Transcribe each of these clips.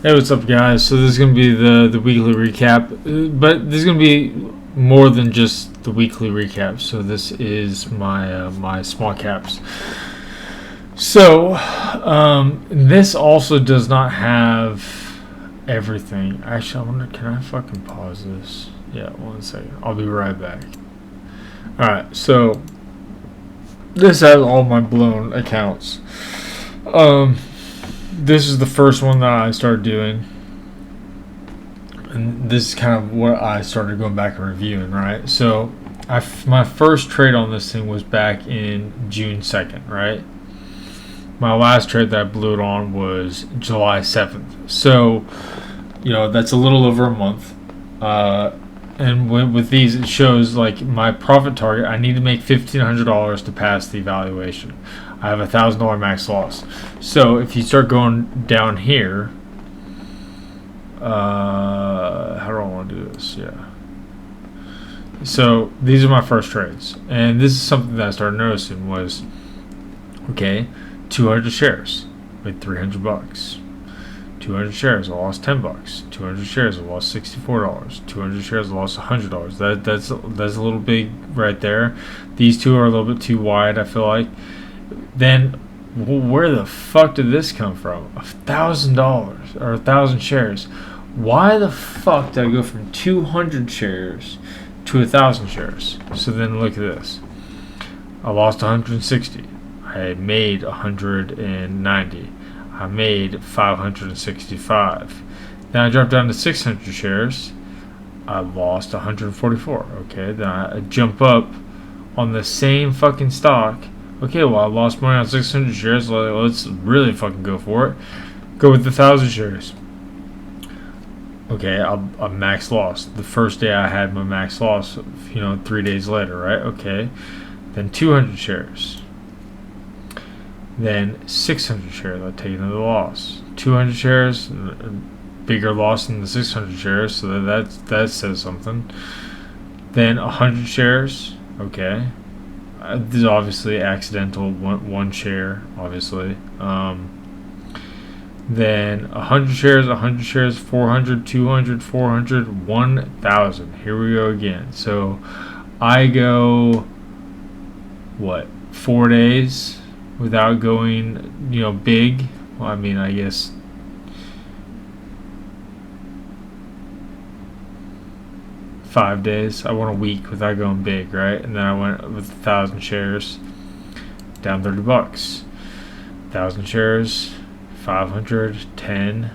Hey, what's up, guys? So this is gonna be the weekly recap, but this is gonna be more than just the weekly recap. So this is my small caps. So this also does not have everything. Actually, I wonder, can I fucking pause this? Yeah, 1 second. I'll be right back. All right, so this has all my blown accounts. This is the first one that I started doing, and this is kind of what I started going back and reviewing, right? So my first trade on this thing was back in June 2nd, right? My last trade that I blew it on was July 7th. So, that's a little over a month. And with these, it shows like my profit target. I need to make $1,500 to pass the evaluation. I have $1,000 max loss. So if you start going down here, how do I want to do this? Yeah. So these are my first trades, and this is something that I started noticing was, okay, 200 shares, made $300. 200 shares, I lost $10. 200 shares, I lost $64. 200 shares, I lost $100. That's a little big right there. These two are a little bit too wide, I feel like. Then, where the fuck did this come from? $1,000 or 1,000 shares. Why the fuck did I go from 200 shares to 1,000 shares? So then look at this. I lost 160. I made 190. I made 565. Then I dropped down to 600 shares. I lost 144. Okay, then I jump up on the same fucking stock. Okay, well, I lost money on 600 shares. Let's really fucking go for it. Go with the 1,000 shares. Okay, I max loss. The first day I had my max loss, 3 days later, right? Okay. Then 200 shares. Then 600 shares, I take another loss. 200 shares, bigger loss than the 600 shares, so that says something. Then 100 shares, okay. This is obviously accidental, one share, obviously. Then 100 shares, 400, 200, 400, 1,000. Here we go again. So I go, 4 days without going, big. Well, I mean, I guess 5 days. I went a week without going big, right? And then I went with 1,000 shares, down $30. 1,000 shares, 500, 10.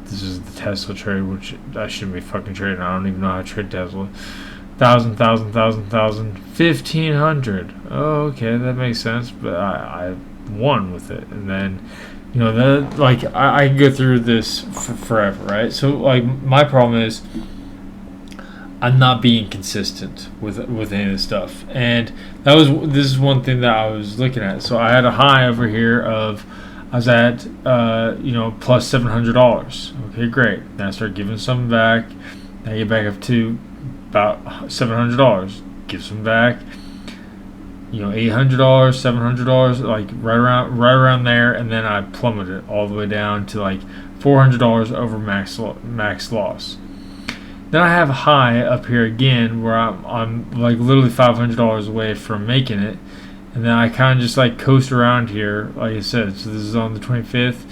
This is the Tesla trade, which I shouldn't be fucking trading. I don't even know how to trade Tesla. 1,000, 1,500. Oh, okay, that makes sense. But I won with it, and then I can go through this forever, right? So my problem is, I'm not being consistent with any of this stuff, and this is one thing that I was looking at. So I had a high over here of, I was at plus $700. Okay, great. Then I start giving some back. Then I get back up to about $700. Give some back. $800, $700, like right around there, and then I plummeted all the way down to like $400 over max loss. Then I have a high up here again where I'm like literally $500 away from making it, and then I kind of just like coast around here, like I said. So this is on the 25th.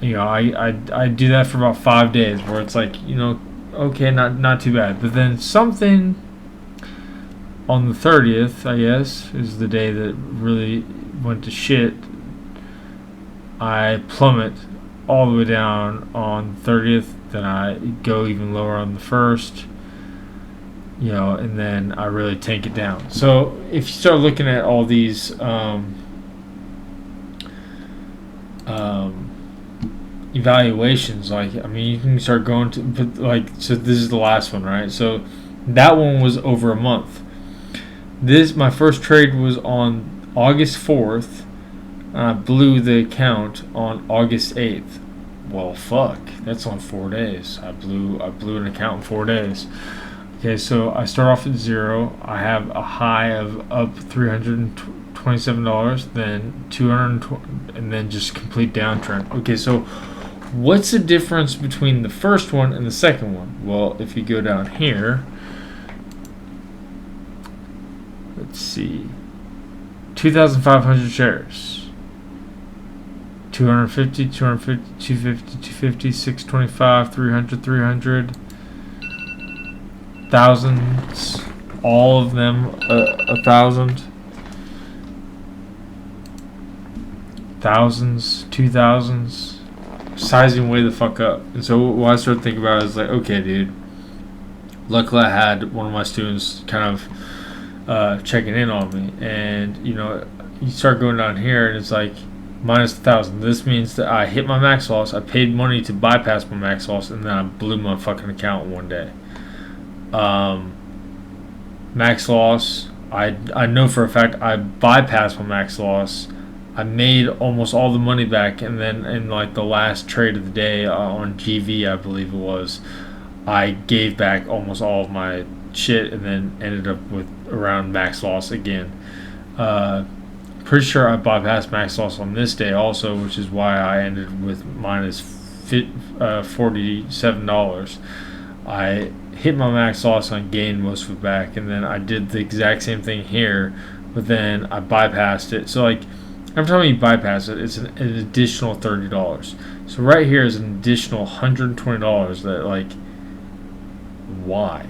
I do that for about 5 days where it's like, okay, not too bad. But then something on the 30th, I guess, is the day that really went to shit. I plummet all the way down on the 30th. Then I go even lower on the 1st, and then I really tank it down. So if you start looking at all these evaluations, you can start going to, but so this is the last one, right? So that one was over a month. My first trade was on August 4th, and I blew the account on August 8th. Well, fuck, that's on 4 days. I blew an account in 4 days. Okay, so I start off at 0. I have a high of up $327, then 220, and then just complete downtrend. Okay, so What's the difference between the first one and the second one? Well, if you go down here, let's see, 2,500 shares, 250, 250, 250, 250, 625, 300, 300, thousands, all of them 1,000, thousands, 2,000s, sizing way the fuck up. And so what I started thinking about is like, okay, dude, luckily I had one of my students kind of checking in on me, and you know, you start going down here and it's like minus 1,000. This means that I hit my max loss, I paid money to bypass my max loss, and then I blew my fucking account one day. Max loss, I know for a fact I bypassed my max loss. I made almost all the money back, and then in like the last trade of the day on GV, I believe it was, I gave back almost all of my shit, and then ended up with around max loss again. Pretty sure I bypassed max loss on this day also, which is why I ended with minus $47. I hit my max loss and gained most of it back, and then I did the exact same thing here, but then I bypassed it. So like, every time you bypass it, it's an additional $30. So right here is an additional $120 that, like, why?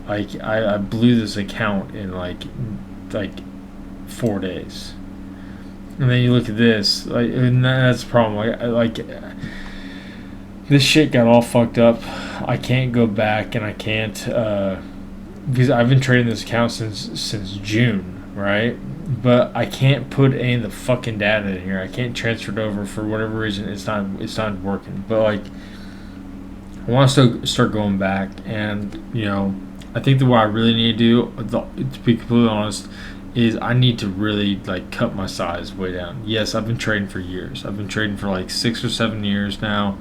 Like, I blew this account in like 4 days. And then you look at this, like, and that's the problem. Like this shit got all fucked up. I can't go back, and I can't because I've been trading this account since June, right? But I can't put any of the fucking data in here. I can't transfer it over for whatever reason. It's not working. But like, I want to start going back, and you know, I think that what I really need to do, to be completely honest, is I need to really like cut my size way down. Yes, I've been trading for years. I've been trading for like 6 or 7 years now.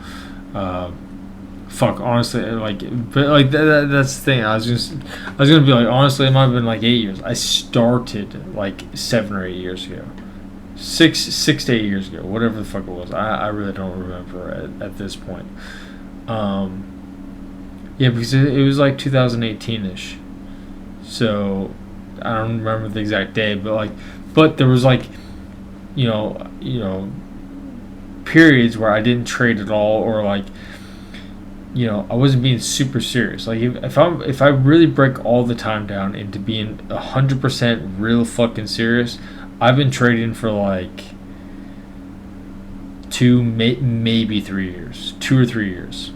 Fuck, honestly, like, but like that's the thing. I was gonna be like, honestly, it might have been like 8 years. I started like 7 or 8 years ago, six to 8 years ago, whatever the fuck it was. I really don't remember at this point. Yeah, because it was like 2018ish. So I don't remember the exact day, but there was like, you know, periods where I didn't trade at all, or like, you know, I wasn't being super serious. Like if I really break all the time down into being 100% real fucking serious, I've been trading for like 2 maybe 3 years, 2 or 3 years,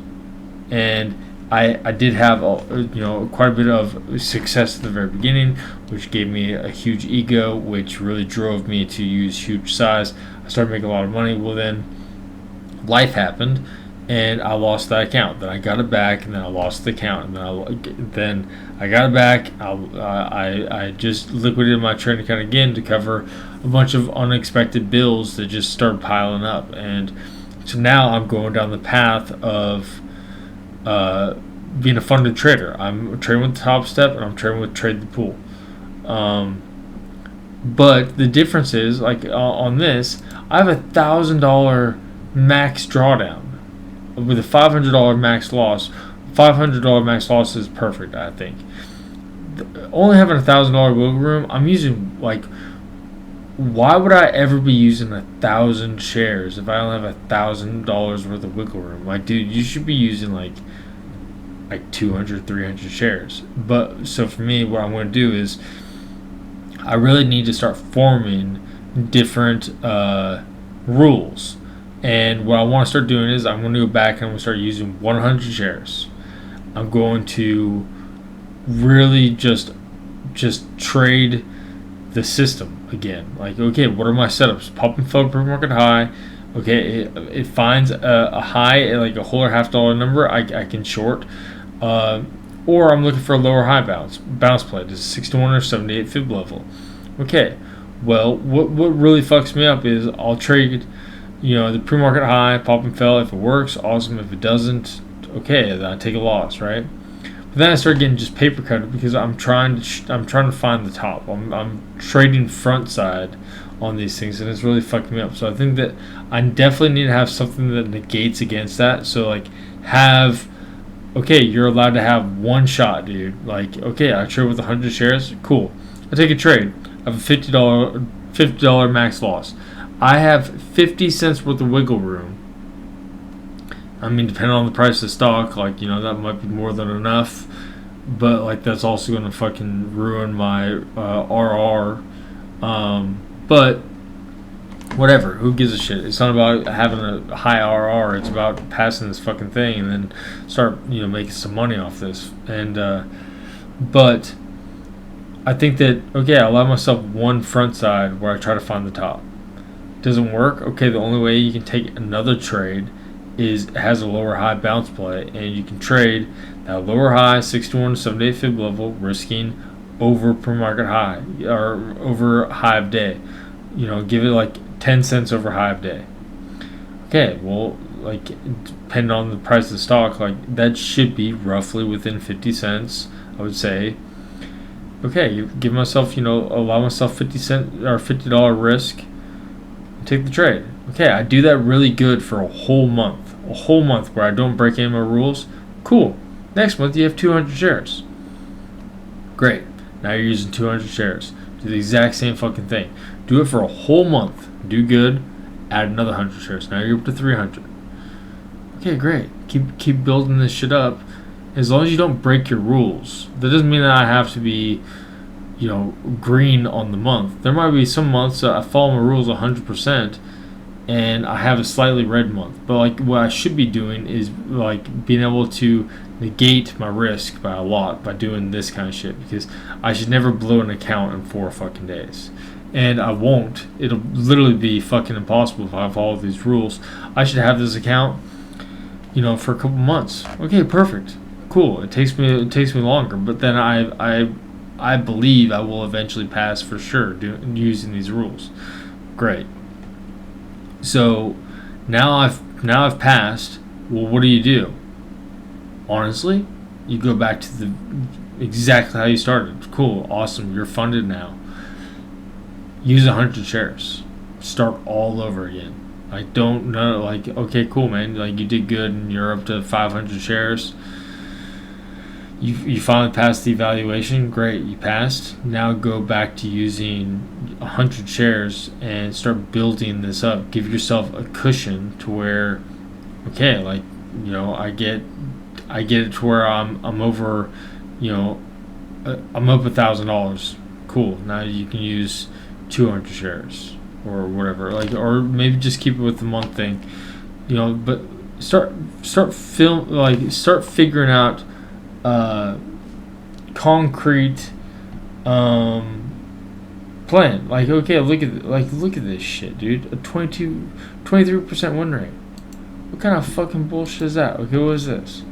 and I did have quite a bit of success at the very beginning, which gave me a huge ego, which really drove me to use huge size. I started making a lot of money. Well, then life happened, and I lost that account. Then I got it back, and then I lost the account, and then I got it back. I just liquidated my trading account again to cover a bunch of unexpected bills that just started piling up, and so now I'm going down the path of being a funded trader. I'm trading with Top Step, and I'm trading with Trade the Pool. But the difference is, like on this, I have $1,000 max drawdown with a $500 max loss. $500 max loss is perfect, I think. Only having $1,000 wiggle room, I'm using like. Why would I ever be using 1,000 shares if I only have $1,000 worth of wiggle room? Like, dude, you should be using like 200, 300 shares. But so for me, what I'm going to do is I really need to start forming different rules. And what I want to start doing is I'm going to go back and I'm going to start using 100 shares. I'm going to really just trade the system again. Like, okay, what are my setups? Pop and fill pre-market high. Okay, it finds a high at like a whole or $half number. I can short, or I'm looking for a lower high bounce play. This is 61 or 78 fib level. Okay, well, what really fucks me up is I'll trade, the pre-market high, pop and fill. If it works, awesome. If it doesn't, okay, then I take a loss, right? But then I start getting just paper cut because I'm trying to find the top. I'm trading front side on these things, and it's really fucking me up. So I think that I definitely need to have something that negates against that. So like have, okay, you're allowed to have one shot, dude. Like, okay, I trade with 100 shares, cool. I take a trade. I have a $50 max loss. I have 50 cents worth of wiggle room. I mean, depending on the price of the stock, like, you know, that might be more than enough. But like, that's also gonna fucking ruin my RR. But whatever, who gives a shit? It's not about having a high RR. It's about passing this fucking thing and then start, you know, making some money off this. And but I think that, okay, I allow myself one front side where I try to find the top. Doesn't work. Okay, the only way you can take another trade is it has a lower high bounce play, and you can trade that lower high 61 to 78 fib level, risking over pre-market high or over high of day. You know, give it like 10 cents over high of day. Okay, well, like, depending on the price of the stock, like, that should be roughly within 50 cents, I would say. Okay, you give myself, you know, allow myself 50 cent or $50 risk and take the trade. Okay, I do that really good for a whole month where I don't break any of my rules. Cool. Next month you have 200 shares. Great. Now you're using 200 shares. Do the exact same fucking thing. Do it for a whole month. Do good. Add another 100 shares. Now you're up to 300. Okay, great. Keep building this shit up. As long as you don't break your rules. That doesn't mean that I have to be, you know, green on the month. There might be some months that I follow my rules 100%. And I have a slightly red month. But like, what I should be doing is like being able to negate my risk by a lot by doing this kind of shit, because I should never blow an account in 4 fucking days. And I won't. It'll literally be fucking impossible if I follow these rules. I should have this account, you know, for a couple months. Okay, perfect. Cool. It takes me longer, but then I believe I will eventually pass for sure using these rules. Great. So now I've passed. Well, what do? Honestly, you go back to the exactly how you started. Cool, awesome. You're funded now. Use 100 shares. Start all over again. Like, don't know. Like, okay, cool, man. Like, you did good, and you're up to 500 shares. You finally passed the evaluation. Great, you passed. Now go back to using 100 shares and start building this up. Give yourself a cushion to where, okay, like, you know, I get it to where I'm over, you know, I'm up $1,000. Cool. Now you can use 200 shares or whatever. Like, or maybe just keep it with the month thing, you know. But start figuring out concrete plan. Like, okay, look at this shit, dude. A 23% win rate. What kind of fucking bullshit is that? Okay, what is this?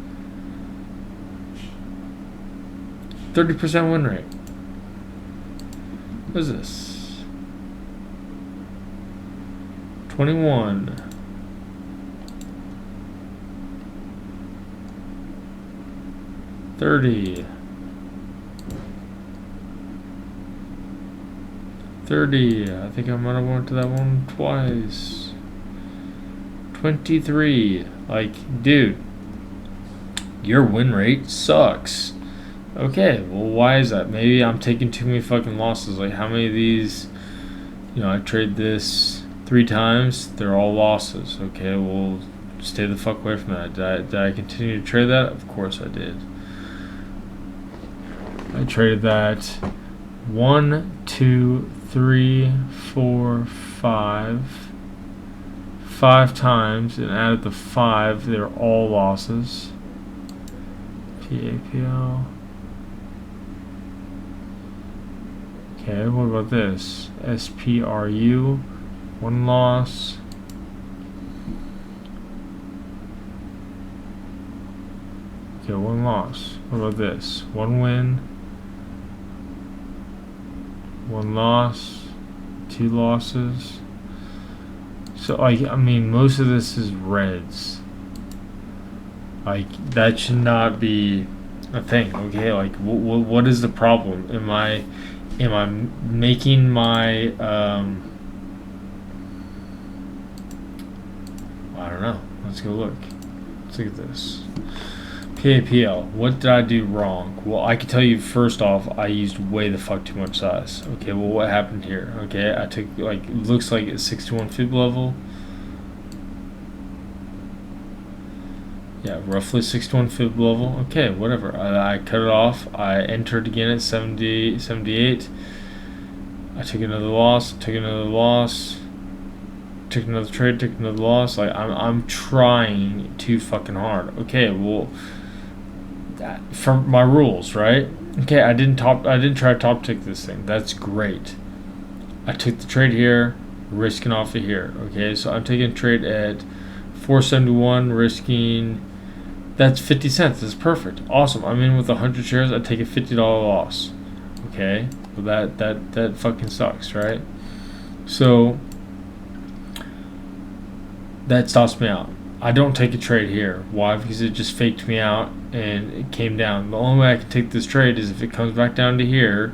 30% win rate. What is this? 21. 30. 30. I think I might have went to that one twice. 23. Like, dude, your win rate sucks. Okay, well, why is that? Maybe I'm taking too many fucking losses. Like, how many of these, you know, I trade this 3 times, they're all losses. Okay, well, stay the fuck away from that. Did I continue to trade that? Of course I did. I traded that 1, 2, 3, 4, 5 times and added the 5. They're all losses. PAPL. Okay, what about this? SPRU, 1 loss. Okay, 1 loss. What about this? 1 win. 1 loss, 2 losses. So, like, I mean, most of this is reds. Like, that should not be a thing. Okay, like, what is the problem? Am I making my Let's go look. Let's look at this. PAPL. What did I do wrong? Well, I can tell you first off, I used way the fuck too much size. Okay, well, what happened here? Okay, I took, like, it looks like a 61 fib level. Yeah, roughly 61 fib level. Okay, whatever. I cut it off. I entered again at 70, 78. I took another loss. Took another loss. Took another trade. Took another loss. Like I'm trying too fucking hard. Okay, well, from my rules, right? Okay, I didn't try to top tick this thing. That's great. I took the trade here, risking off of here. Okay, so I'm taking a trade at 471, risking. That's 50 cents. That's perfect. Awesome. I'm in with 100 shares. I take a $50 loss. Okay. Well, that fucking sucks, right? So that stops me out. I don't take a trade here. Why? Because it just faked me out and it came down. The only way I can take this trade is if it comes back down to here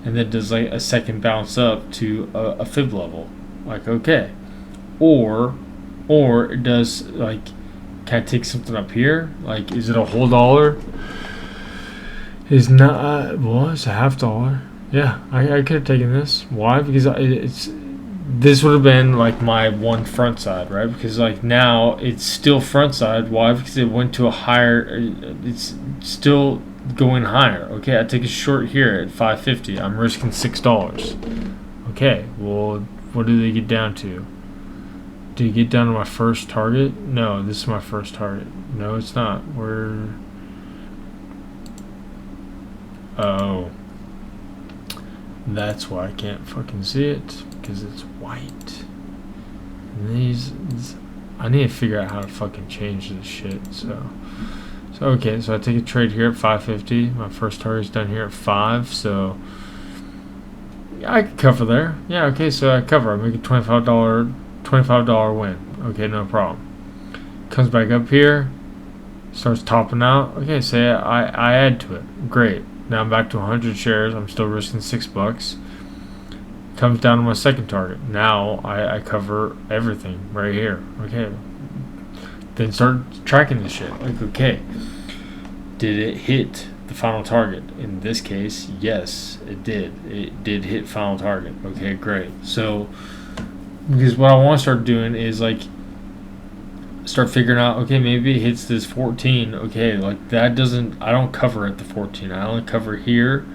and then does like a second bounce up to a fib level. Like, okay. Or it does, like, can I take something up here? Like, is it a whole dollar? Is not, well, it's a half dollar. Yeah, I could have taken this. Why? Because this would have been like my one front side, right? Because like now it's still front side. Why? Because it went to a higher. It's still going higher. Okay, I take a short here at 550. I'm risking $6. Okay, well, what do they get down to? Do you get down to my first target? No, this is my first target. No, it's not. Oh. That's why I can't fucking see it. Because it's white. And these... I need to figure out how to fucking change this shit, so okay, so I take a trade here at 550. My first target's done here at 5, so... I can cover there. Yeah, okay, so I cover. I make a $25 win. Okay, no problem. Comes back up here, starts topping out. Okay, say I add to it. Great. Now I'm back to 100 shares. I'm still risking $6. Comes down to my second target. Now I cover everything right here. Okay. Then start tracking this shit. Like, okay, did it hit the final target? In this case, yes, it did. It did hit final target. Okay, great. So, because what I want to start doing is like start figuring out, okay, maybe it hits this 14. Okay, like that doesn't, I don't cover at the 14. I only cover here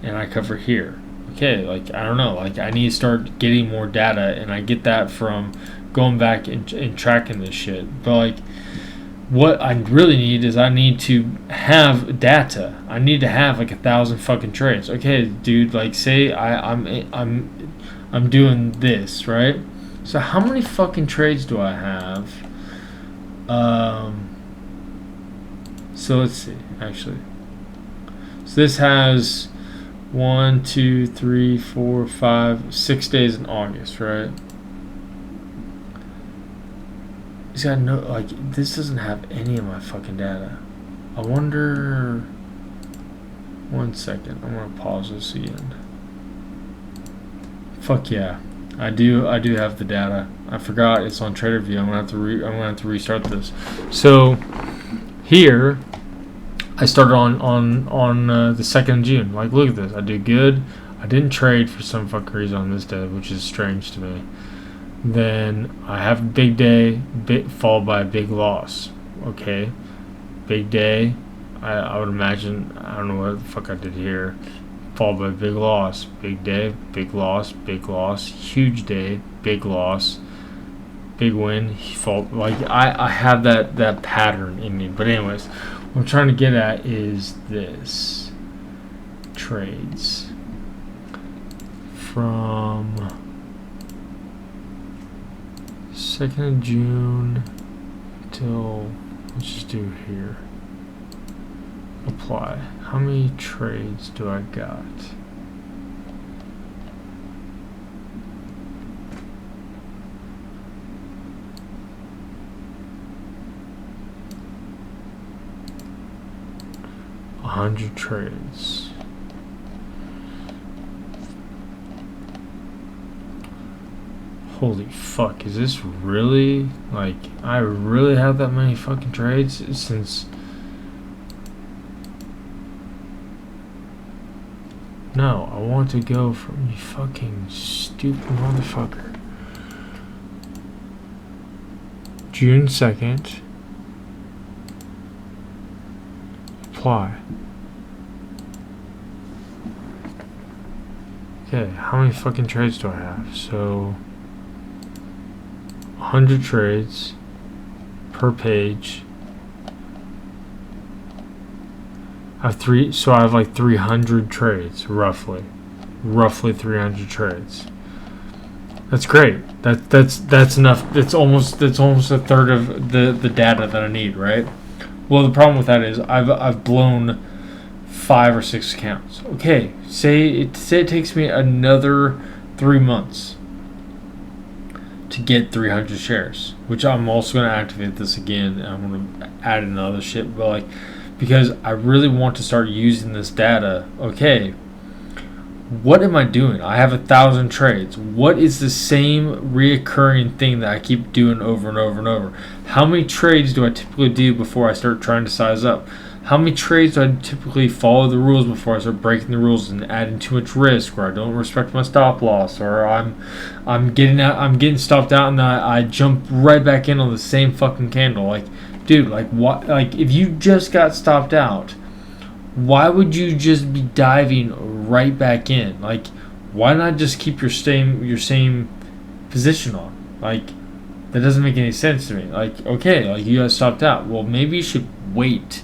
and I cover here. Okay, like I don't know, like I need to start getting more data, and I get that from going back and tracking this shit. But like what I really need is I need to have data. I need to have like 1,000 fucking trades. Okay, dude, like say I'm doing this, right? So how many fucking trades do I have? So let's see, actually. So this has 1, 2, 3, 4, 5, 6 days in August, right? It's got no, like, this doesn't have any of my fucking data. I wonder, 1 second, I'm gonna pause this again. Fuck yeah, I do have the data. I forgot it's on TraderView. I'm gonna have to restart this. So here, I started on the 2nd of June. Like, look at this. I did good. I didn't trade for some fucking reason on this day, which is strange to me. Then I have a big day, followed by a big loss. Okay, big day. I would imagine, I don't know what the fuck I did here. Followed by a big loss. Big day, big loss, big loss. Huge day, big loss, big win. Like I have that pattern in me. But anyways, what I'm trying to get at is this. Trades from 2nd of June till, let's just do here. Apply. How many trades do I got? A 100 trades. Holy fuck, is this really, like, I really have that many fucking trades since... No, I want to go from you fucking stupid motherfucker. June 2nd. Apply. Okay, how many fucking trades do I have? So 100 trades per page. I have so I have like 300 trades, roughly 300 trades. That's great. That's enough. That's almost a third of the data that I need, right? Well, the problem with that is I've blown 5 or 6 accounts. Okay, say it takes me another 3 months to get 300 shares, which I'm also going to activate this again. And I'm going to add another shit, but like, because I really want to start using this data. Okay, what am I doing? I have 1,000 trades. What is the same reoccurring thing that I keep doing over and over and over? How many trades do I typically do before I start trying to size up? How many trades do I typically follow the rules before I start breaking the rules and adding too much risk, or I don't respect my stop loss, or I'm getting stopped out and then I jump right back in on the same fucking candle? Like, dude, like what? Like, if you just got stopped out, why would you just be diving right back in? Like, why not just keep your same position on? Like, that doesn't make any sense to me. Like, okay, like you got stopped out. Well, maybe you should wait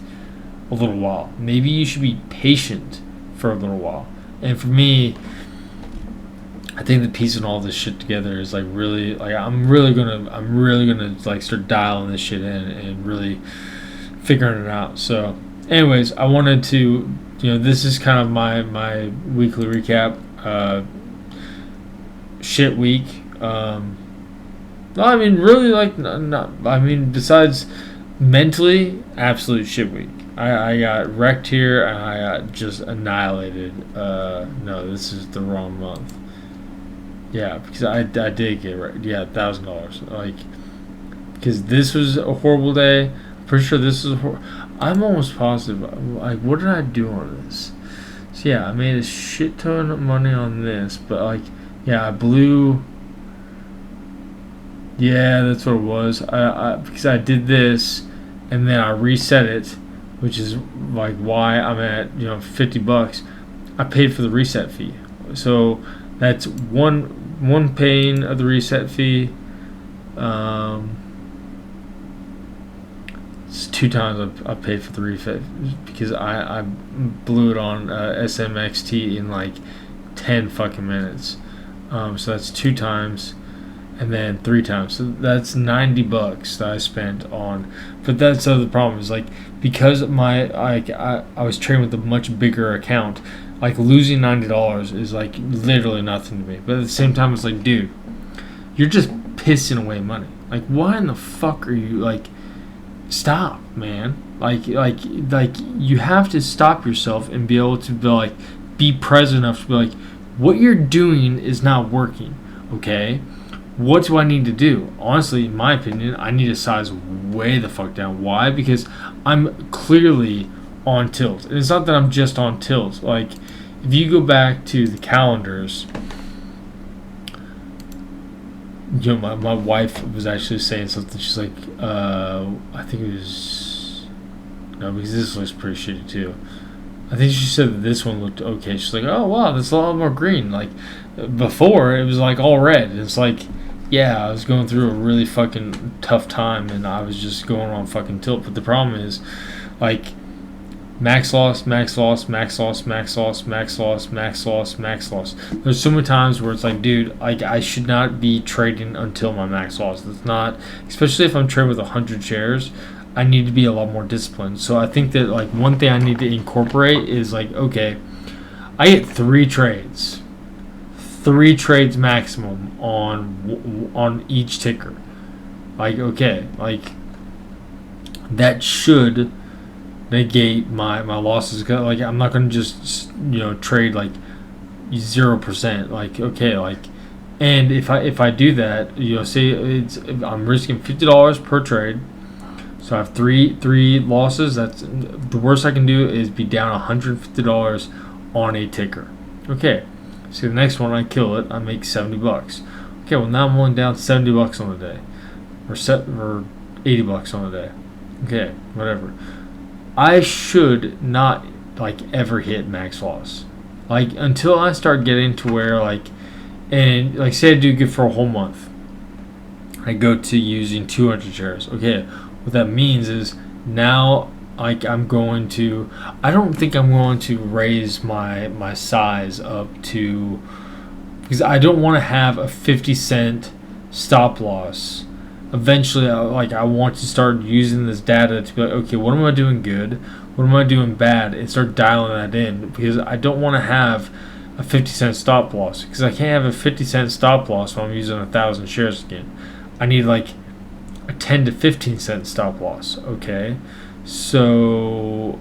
a little while. Maybe you should be patient for a little while. And for me, I think the piecing all this shit together is like really, like I'm really gonna like start dialing this shit in and really figuring it out. So anyways, I wanted to, this is kind of my weekly recap. Shit week. I mean, really, like, not. I mean, besides mentally, absolute shit week. I got wrecked here and I got just annihilated. No, this is the wrong month. Yeah, because I did get wrecked. Yeah, $1,000. Like, because this was a horrible day. I'm pretty sure this is I'm almost positive. Like, what did I do on this? So yeah, I made a shit ton of money on this, but like, yeah, I blew. Yeah, that's what it was. I because I did this, and then I reset it, which is like why I'm at $50. I paid for the reset fee, so that's one paying of the reset fee. It's 2 times I paid for the reset because I blew it on SMXT in like 10 fucking minutes. So that's 2 times. And then 3 times, so that's $90 that I spent on. But that's the problem is like, because I was trading with a much bigger account, like losing $90 is like literally nothing to me. But at the same time, it's like, dude, you're just pissing away money. Like, why in the fuck are you like? Stop, man. Like you have to stop yourself and be able to be present enough to be like, what you're doing is not working. Okay. What do I need to do? Honestly, in my opinion, I need to size way the fuck down. Why? Because I'm clearly on tilt. And it's not that I'm just on tilt. Like, if you go back to the calendars, my wife was actually saying something. She's like, I think it was... No, because this looks pretty shitty too. I think she said that this one looked okay. She's like, oh, wow, that's a lot more green. Like, before, it was like all red. And it's like... Yeah, I was going through a really fucking tough time and I was just going on fucking tilt. But the problem is, like, max loss, max loss, max loss, max loss, max loss, max loss, max loss. There's so many times where it's like, dude, like, I should not be trading until my max loss. It's not, especially if I'm trading with 100 shares, I need to be a lot more disciplined. So I think that, like, one thing I need to incorporate is, like, okay, I get 3 trades. 3 trades maximum on each ticker. Like, okay, like that should negate my losses. Like, I'm not gonna just trade like 0%. Like, okay, like, And if I do that, say I'm risking $50 per trade, so I have three losses. That's the worst I can do is be down $150 on a ticker. Okay, so the next one I kill it, I make $70. Okay, well now I'm only down $70 on the day, or $80 on the day. Okay, whatever. I should not ever hit max loss, until I start getting to where and say I do good for a whole month. I go to using 200 shares. Okay, what that means is now I don't think I'm going to raise my size up to, because I don't want to have a 50-cent stop loss. Eventually, I want to start using this data to be like, okay, what am I doing good? What am I doing bad? And start dialing that in, because I don't want to have a 50-cent stop loss, because I can't have a 50-cent stop loss when I'm using 1,000 shares again. I need a 10 to 15-cent stop loss. Okay, so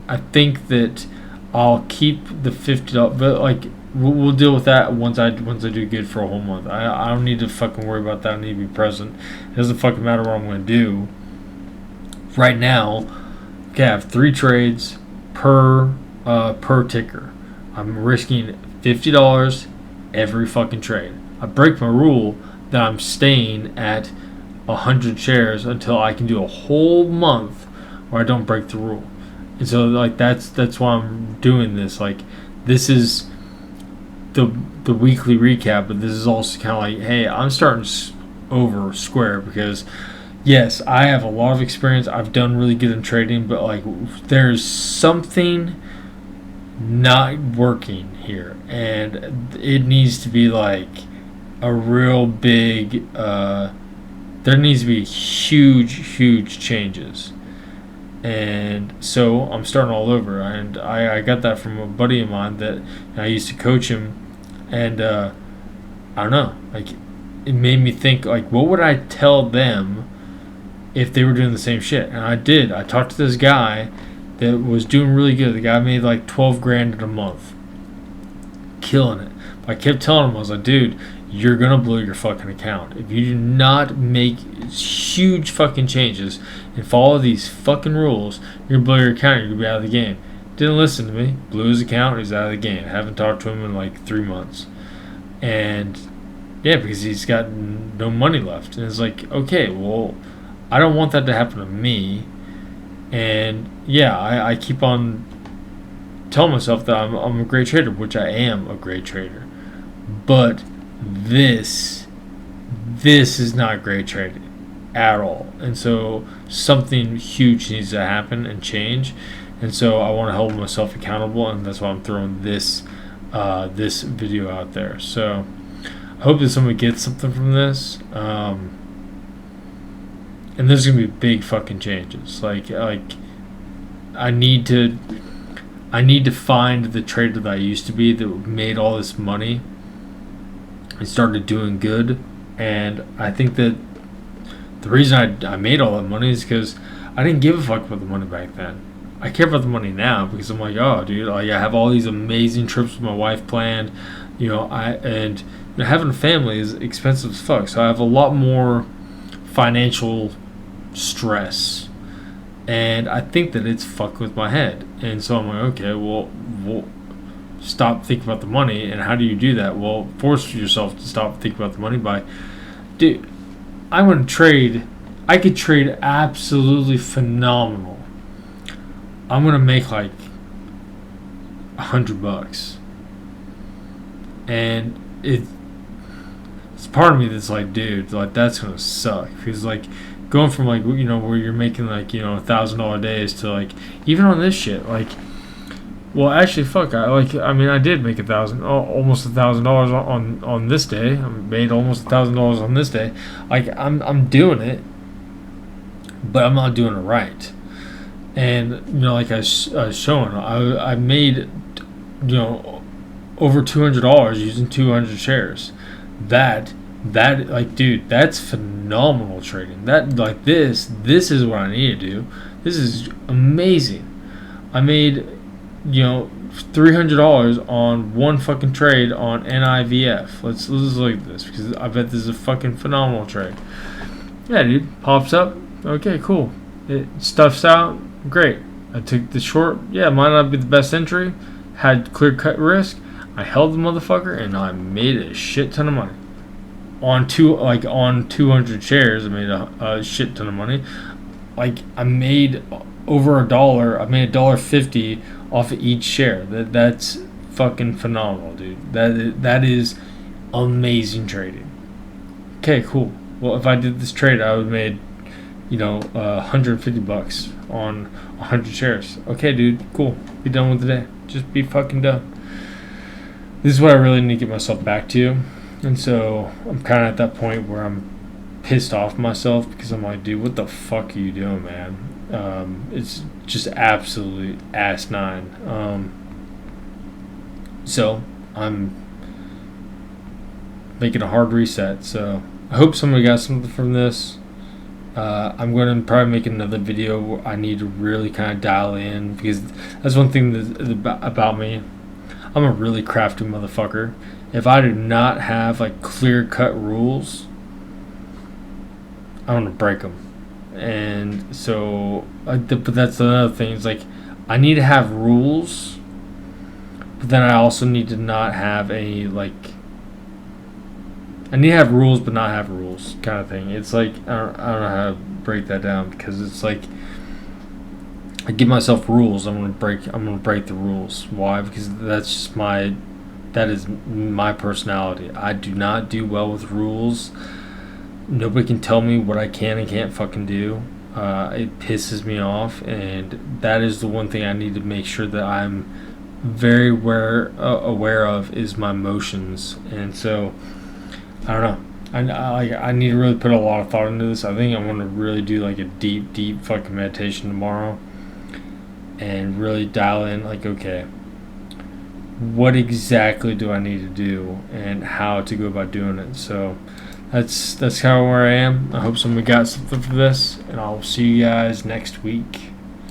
I think that I'll keep the $50, but we'll deal with that once I do good for a whole month. I don't need to fucking worry about that. I need to be present. It doesn't fucking matter what I'm going to do right now. Okay, I have 3 trades per ticker. I'm risking $50 every fucking trade. I break my rule that I'm staying at 100 shares until I can do a whole month where I don't break the rule. And so that's why I'm doing this. This is the weekly recap, but this is also kind of hey, I'm starting over square, because yes, I have a lot of experience. I've done really good in trading, but there's something not working here, and it needs to be a real big there needs to be huge changes. And so I'm starting all over, and I got that from a buddy of mine that I used to coach him, and I don't know, it made me think, what would I tell them if they were doing the same shit? And I did. I talked to this guy that was doing really good. The guy made $12,000 in a month, killing it. But I kept telling him, I was like, dude, you're gonna blow your fucking account if you do not make huge fucking changes and follow these fucking rules. You're gonna blow your account. You're gonna be out of the game. Didn't listen to me. Blew his account. He's out of the game. Haven't talked to him in 3 months. And yeah, because he's got no money left. And it's okay, well, I don't want that to happen to me. And yeah, I keep on telling myself that I'm a great trader, which I am a great trader. But this is not great trading at all. And so something huge needs to happen and change. And so I want to hold myself accountable, and that's why I'm throwing this video out there. So I hope that somebody gets something from this. And there's gonna be big fucking changes. I need to find the trader that I used to be that made all this money and started doing good. And I think that the reason I made all that money is because I didn't give a fuck about the money back then. I care about the money now because I'm oh, dude, I have all these amazing trips with my wife planned. Having a family is expensive as fuck. So I have a lot more financial stress, and I think that it's fucked with my head. And so I'm okay, well, stop thinking about the money. And how do you do that? Well, force yourself to stop thinking about the money by, dude, I'm going to trade. I could trade absolutely phenomenal. I'm going to make $100, and it's part of me that's dude, that's going to suck, because going from where you're making $1,000 days to even on this shit, well, actually, fuck, I did make almost $1,000 on this day. I made almost $1,000 on this day. I'm doing it, but I'm not doing it right. And I was showing, I made over $200 using 200 shares. That dude, that's phenomenal trading. That this is what I need to do. This is amazing. I made $300 on one fucking trade on NIVF. Let's look at this, because I bet this is a fucking phenomenal trade. Yeah, dude, pops up. Okay, cool. It stuffs out. Great. I took the short. Yeah, might not be the best entry. Had clear cut risk. I held the motherfucker and I made a shit ton of money. On 200 shares, I made a shit ton of money. Like, I made over $1. I made $1.50 off of each share. That's fucking phenomenal, dude. That is amazing trading. Okay, cool. Well, if I did this trade, I would have made, $150 on 100 shares. Okay, dude, cool. Be done with the day. Just be fucking done. This is what I really need to get myself back to. And so I'm kind of at that point where I'm pissed off myself, because I'm like, dude, what the fuck are you doing, man? It's just absolutely asinine. So I'm making a hard reset. So I hope somebody got something from this. I'm going to probably make another video where I need to really kind of dial in, because that's one thing about me. I'm a really crafty motherfucker. If I do not have like clear cut rules, I'm gonna break them. And so, but that's another thing. It's like, I need to have rules, but then I also need to not have any, like, I need to have rules but not have rules kind of thing. It's like, I don't know how to break that down, because it's like, I give myself rules, I'm gonna break the rules. Why? Because that is my personality. I do not do well with rules. Nobody can tell me what I can and can't fucking do. It pisses me off, and that is the one thing I need to make sure that I'm very aware of, is my emotions. And so, I don't know. I need to really put a lot of thought into this. I think I'm going to really do like a deep fucking meditation tomorrow, and really dial in, like, okay, what exactly do I need to do and how to go about doing it. So that's kind of where I am. I hope somebody got something from this, and I'll see you guys next week.